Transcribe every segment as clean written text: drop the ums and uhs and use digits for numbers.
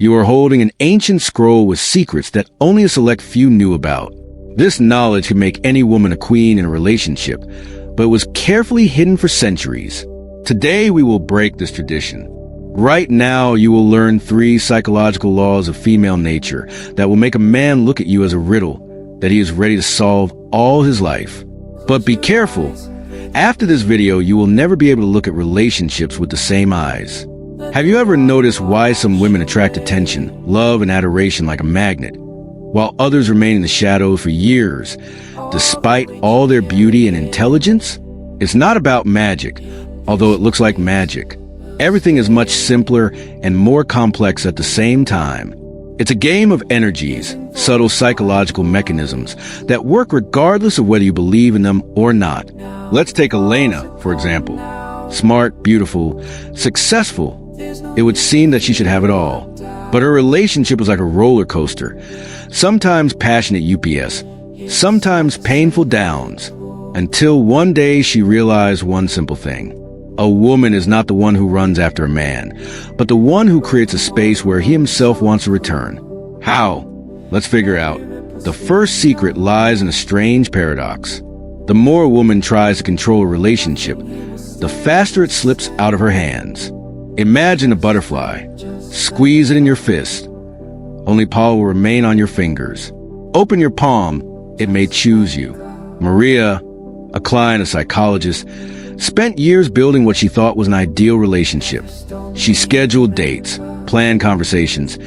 You are holding an ancient scroll with secrets that only a select few knew about. This knowledge can make any woman a queen in a relationship, but it was carefully hidden for centuries. Today we will break this tradition. Right now you will learn 3 psychological laws of female nature that will make a man look at you as a riddle that he is ready to solve all his life. But be careful. After this video, you will never be able to look at relationships with the same eyes. Have you ever noticed why some women attract attention, love, and adoration like a magnet, while others remain in the shadows for years, despite all their beauty and intelligence? It's not about magic, although it looks like magic. Everything is much simpler and more complex at the same time. It's a game of energies, subtle psychological mechanisms that work regardless of whether you believe in them or not. Let's take Elena, for example. Smart, beautiful, successful. It would seem that she should have it all. But her relationship was like a roller coaster. Sometimes passionate UPS, sometimes painful downs, until one day she realized one simple thing. A woman is not the one who runs after a man, but the one who creates a space where he himself wants to return. How? Let's figure out. The first secret lies in a strange paradox. The more a woman tries to control a relationship, the faster it slips out of her hands. Imagine a butterfly. Squeeze it in your fist. Only pollen will remain on your fingers. Open your palm, it may choose you. Maria, a client, a psychologist, spent years building what she thought was an ideal relationship. She scheduled dates, planned conversations,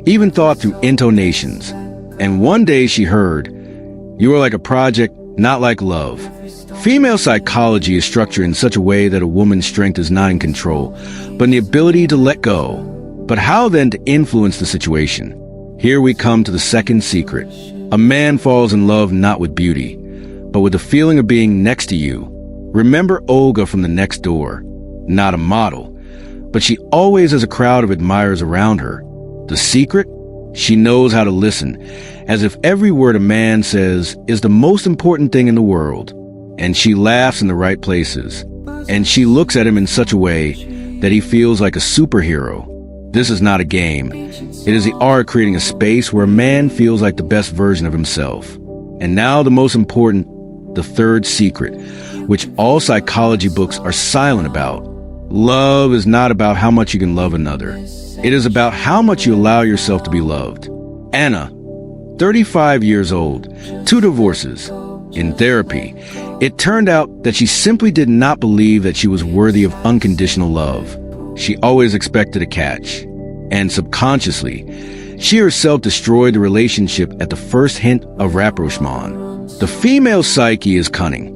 even thought through intonations. And one day she heard, "You are like a project, not like love." Female psychology is structured in such a way that a woman's strength is not in control, but in the ability to let go. But how then to influence the situation? Here we come to the second secret. A man falls in love not with beauty, but with the feeling of being next to you. Remember Olga from the next door. Not a model, but she always has a crowd of admirers around her. The secret? She knows how to listen, as if every word a man says is the most important thing in the world. And she laughs in the right places. And she looks at him in such a way that he feels like a superhero. This is not a game. It is the art of creating a space where a man feels like the best version of himself. And now the most important, the third secret, which all psychology books are silent about. Love is not about how much you can love another. It is about how much you allow yourself to be loved. Anna, 35 years old, 2 divorces. In therapy, it turned out that she simply did not believe that she was worthy of unconditional love. She always expected a catch. And subconsciously, she herself destroyed the relationship at the first hint of rapprochement. The female psyche is cunning.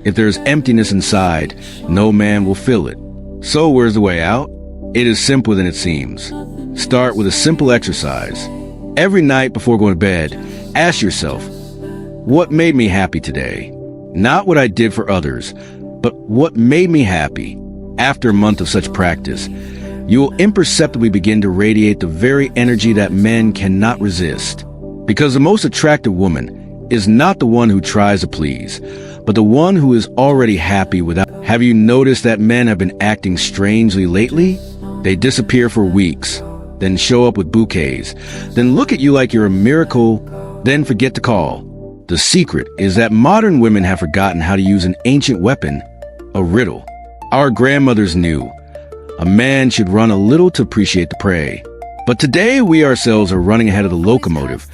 If there is emptiness inside, no man will fill it. So where's the way out? It is simpler than it seems. Start with a simple exercise. Every night before going to bed, ask yourself, what made me happy today? Not what I did for others, but what made me happy. After a month of such practice, you will imperceptibly begin to radiate the very energy that men cannot resist. Because the most attractive woman is not the one who tries to please, but the one who is already happy without. Have you noticed that men have been acting strangely lately? They disappear for weeks, then show up with bouquets, then look at you like you're a miracle, then forget to call. The secret is that modern women have forgotten how to use an ancient weapon, a riddle. Our grandmothers knew a man should run a little to appreciate the prey. But today we ourselves are running ahead of the locomotive,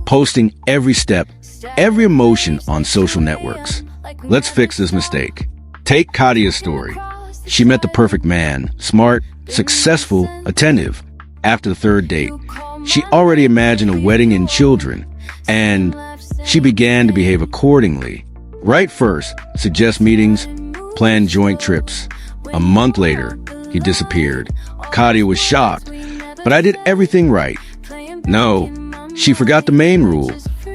posting every step, every emotion on social networks. Let's fix this mistake. Take Kadia's story. She met the perfect man, smart, successful, attentive. After the third date, she already imagined a wedding and children, and she began to behave accordingly. Right first, suggest meetings, plan joint trips. A month later, he disappeared. Kadia was shocked, but I did everything right. No, she forgot the main rule.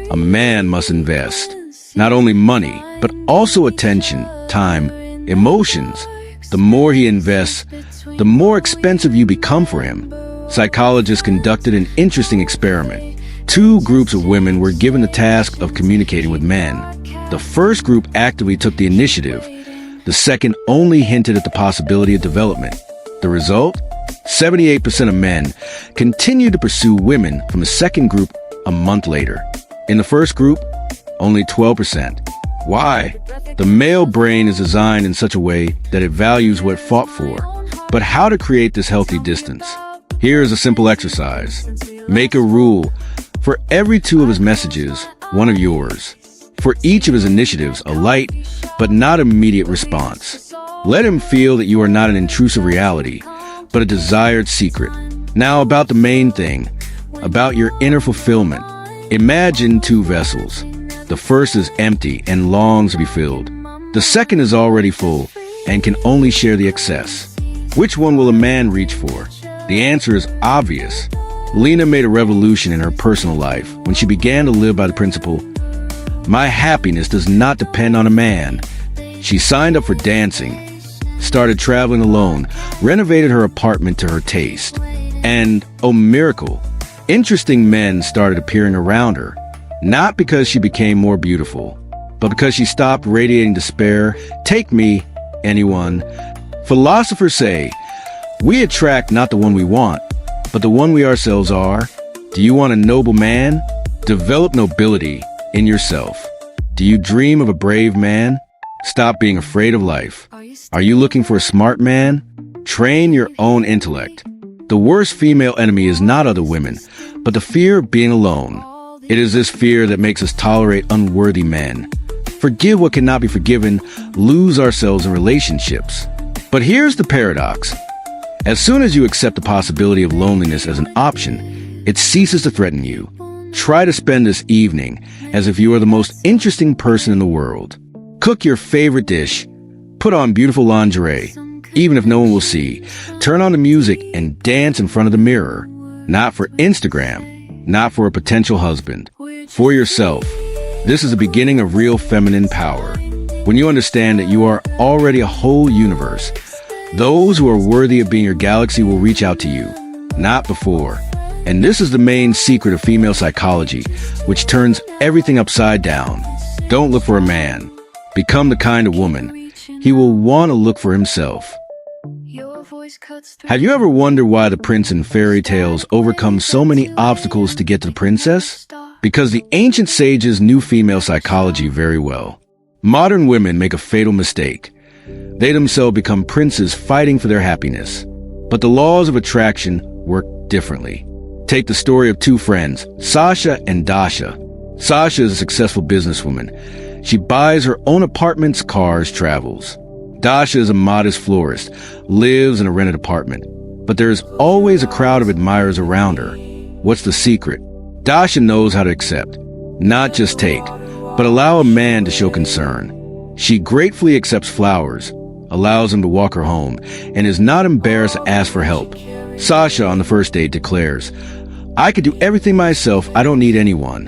A man must invest. Not only money, but also attention, time, emotions. The more he invests, the more expensive you become for him. Psychologists conducted an interesting experiment. 2 groups of women were given the task of communicating with men. The first group actively took the initiative. The second only hinted at the possibility of development. The result? 78% of men continue to pursue women from the second group a month later. In the first group, only 12%. Why? The male brain is designed in such a way that it values what it fought for. But how to create this healthy distance? Here is a simple exercise. Make a rule. For every 2 of his messages, 1 of yours. For each of his initiatives, a light, but not immediate response. Let him feel that you are not an intrusive reality, but a desired secret. Now about the main thing, about your inner fulfillment. Imagine 2 vessels. The first is empty and longs to be filled. The second is already full and can only share the excess. Which one will a man reach for? The answer is obvious. Lena made a revolution in her personal life when she began to live by the principle, my happiness does not depend on a man. She signed up for dancing, started traveling alone, renovated her apartment to her taste. And, oh miracle, interesting men started appearing around her. Not because she became more beautiful, but because she stopped radiating despair. Take me, anyone. Philosophers say, we attract not the one we want, but the one we ourselves are. Do you want a noble man? Develop nobility in yourself. Do you dream of a brave man? Stop being afraid of life. Are you looking for a smart man? Train your own intellect. The worst female enemy is not other women, but the fear of being alone. It is this fear that makes us tolerate unworthy men, forgive what cannot be forgiven, lose ourselves in relationships. But here's the paradox. As soon as you accept the possibility of loneliness as an option, it ceases to threaten you. Try to spend this evening as if you are the most interesting person in the world. Cook your favorite dish, put on beautiful lingerie, even if no one will see. Turn on the music and dance in front of the mirror. Not for Instagram, not for a potential husband, for yourself. This is the beginning of real feminine power. When you understand that you are already a whole universe, those who are worthy of being your galaxy will reach out to you, not before. And this is the main secret of female psychology, which turns everything upside down. Don't look for a man. Become the kind of woman he will want to look for himself. Have you ever wondered why the prince in fairy tales overcome so many obstacles to get to the princess? Because the ancient sages knew female psychology very well. Modern women make a fatal mistake. They themselves become princes fighting for their happiness. But the laws of attraction work differently. Take the story of 2 friends, Sasha and Dasha. Sasha is a successful businesswoman. She buys her own apartments, cars, travels. Dasha is a modest florist, lives in a rented apartment. But there is always a crowd of admirers around her. What's the secret? Dasha knows how to accept, not just take, but allow a man to show concern. She gratefully accepts flowers, allows him to walk her home, and is not embarrassed to ask for help. Sasha, on the first date, declares, I could do everything myself, I don't need anyone.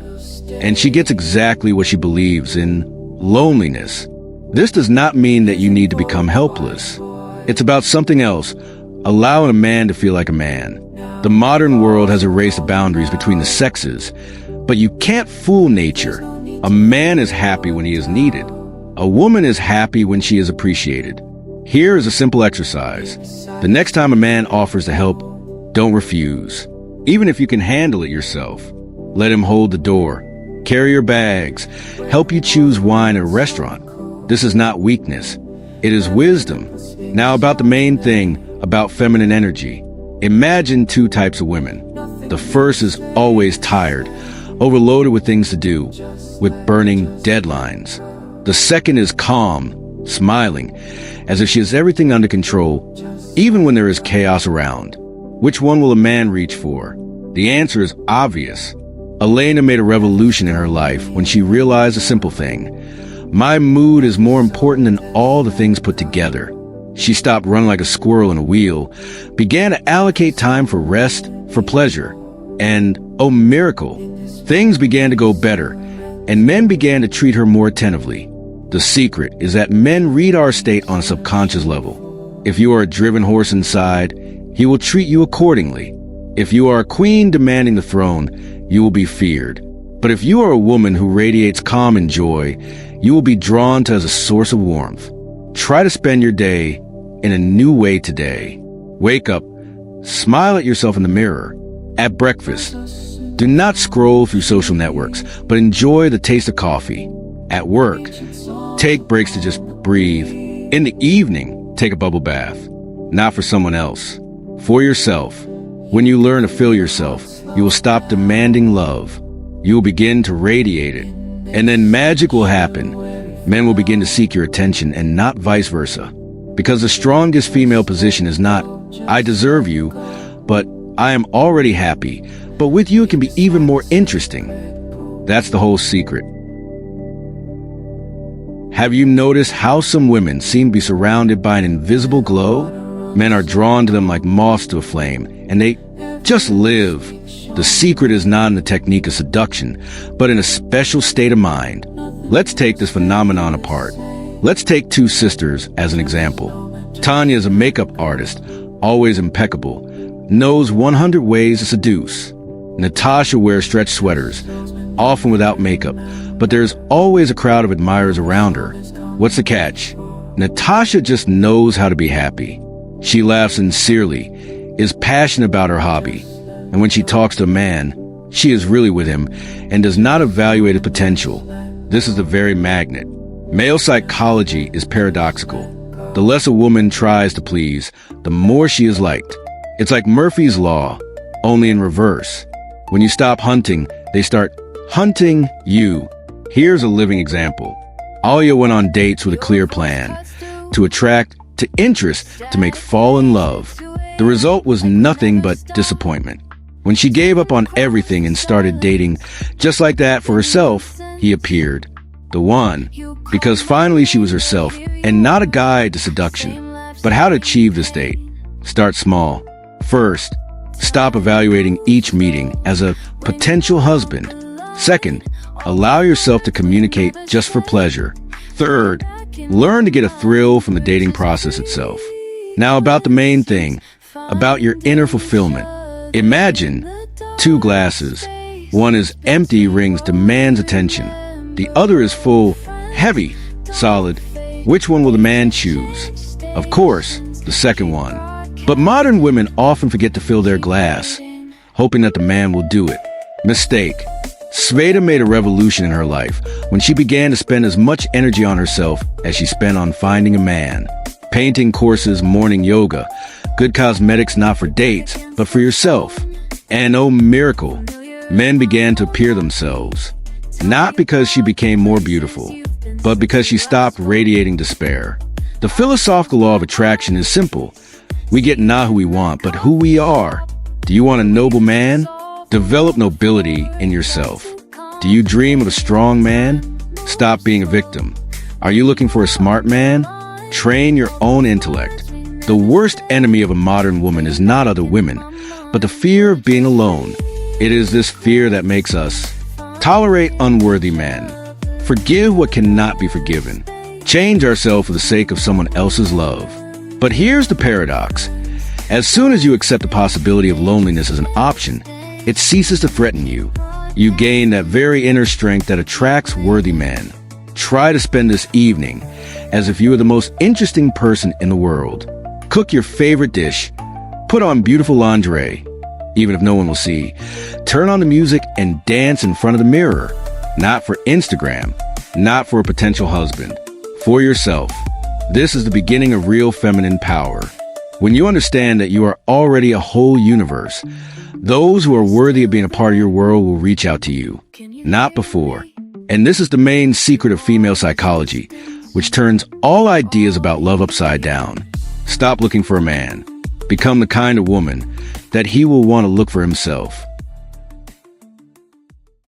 And she gets exactly what she believes in: loneliness. This does not mean that you need to become helpless. It's about something else, allowing a man to feel like a man. The modern world has erased the boundaries between the sexes, but you can't fool nature. A man is happy when he is needed. A woman is happy when she is appreciated. Here is a simple exercise. The next time a man offers to help, don't refuse. Even if you can handle it yourself. Let him hold the door, carry your bags, help you choose wine at a restaurant. This is not weakness. It is wisdom. Now about the main thing, about feminine energy. Imagine 2 types of women. The first is always tired, overloaded with things to do, with burning deadlines. The second is calm, smiling, as if she has everything under control, even when there is chaos around. Which one will a man reach for? The answer is obvious. Elena made a revolution in her life when she realized a simple thing. My mood is more important than all the things put together. She stopped running like a squirrel in a wheel, began to allocate time for rest, for pleasure. And, oh miracle, things began to go better, and men began to treat her more attentively. The secret is that men read our state on a subconscious level. If you are a driven horse inside, he will treat you accordingly. If you are a queen demanding the throne, you will be feared. But if you are a woman who radiates calm and joy, you will be drawn to as a source of warmth. Try to spend your day in a new way today. Wake up, Smile at yourself in the mirror. At breakfast, do not scroll through social networks, but enjoy the taste of coffee. At work, take breaks to just breathe. In the evening, take a bubble bath. Not for someone else, for yourself. When you learn to feel yourself, you will stop demanding love. You will begin to radiate it. And then magic will happen. Men will begin to seek your attention and not vice versa. Because the strongest female position is not, I deserve you, but I am already happy. But with you, it can be even more interesting. That's the whole secret. Have you noticed how some women seem to be surrounded by an invisible glow? Men are drawn to them like moths to a flame, and they just live. The secret is not in the technique of seduction, but in a special state of mind. Let's take this phenomenon apart. Let's take two sisters as an example. Tanya is a makeup artist, always impeccable, knows 100 ways to seduce. Natasha wears stretch sweaters, often without makeup, but there's always a crowd of admirers around her. What's the catch? Natasha just knows how to be happy. She laughs sincerely, is passionate about her hobby, and when she talks to a man, she is really with him and does not evaluate his potential. This is the very magnet. Male psychology is paradoxical. The less a woman tries to please, the more she is liked. It's like Murphy's Law, only in reverse. When you stop hunting, they start hunting you. Here's a living example. Alia went on dates with a clear plan, to attract, to interest, to make fall in love. The result was nothing but disappointment. When she gave up on everything and started dating just like that for herself, he appeared. The one. Because finally she was herself and not a guide to seduction. But how to achieve this date? Start small. First, stop evaluating each meeting as a potential husband. Second, allow yourself to communicate just for pleasure. Third, learn to get a thrill from the dating process itself. Now about the main thing, about your inner fulfillment. Imagine two glasses. One is empty, rings demands attention. The other is full, heavy, solid. Which one will the man choose? Of course, the second one. But modern women often forget to fill their glass, hoping that the man will do it. Mistake. Sveta made a revolution in her life when she began to spend as much energy on herself as she spent on finding a man. Painting courses, morning yoga, good cosmetics not for dates, but for yourself. And oh miracle, men began to appear themselves. Not because she became more beautiful, but because she stopped radiating despair. The philosophical law of attraction is simple. We get not who we want, but who we are. Do you want a noble man? Develop nobility in yourself. Do you dream of a strong man? Stop being a victim. Are you looking for a smart man? Train your own intellect. The worst enemy of a modern woman is not other women, but the fear of being alone. It is this fear that makes us tolerate unworthy men, forgive what cannot be forgiven, change ourselves for the sake of someone else's love. But here's the paradox. As soon as you accept the possibility of loneliness as an option, it ceases to threaten you. You gain that very inner strength that attracts worthy men. Try to spend this evening as if you were the most interesting person in the world. Cook your favorite dish. Put on beautiful lingerie, even if no one will see. Turn on the music and dance in front of the mirror. Not for Instagram, not for a potential husband, for yourself. This is the beginning of real feminine power. When you understand that you are already a whole universe, those who are worthy of being a part of your world will reach out to you, not before. And this is the main secret of female psychology, which turns all ideas about love upside down. Stop looking for a man. Become the kind of woman that he will want to look for himself.